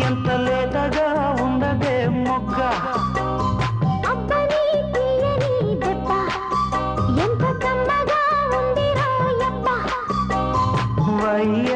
ఎంత లేతగా ఉండదే మొగ్గ అబ్బని తీయని దెబ్బ ఎంత కమ్మగా ఉంది రోయబ్బ వయ్య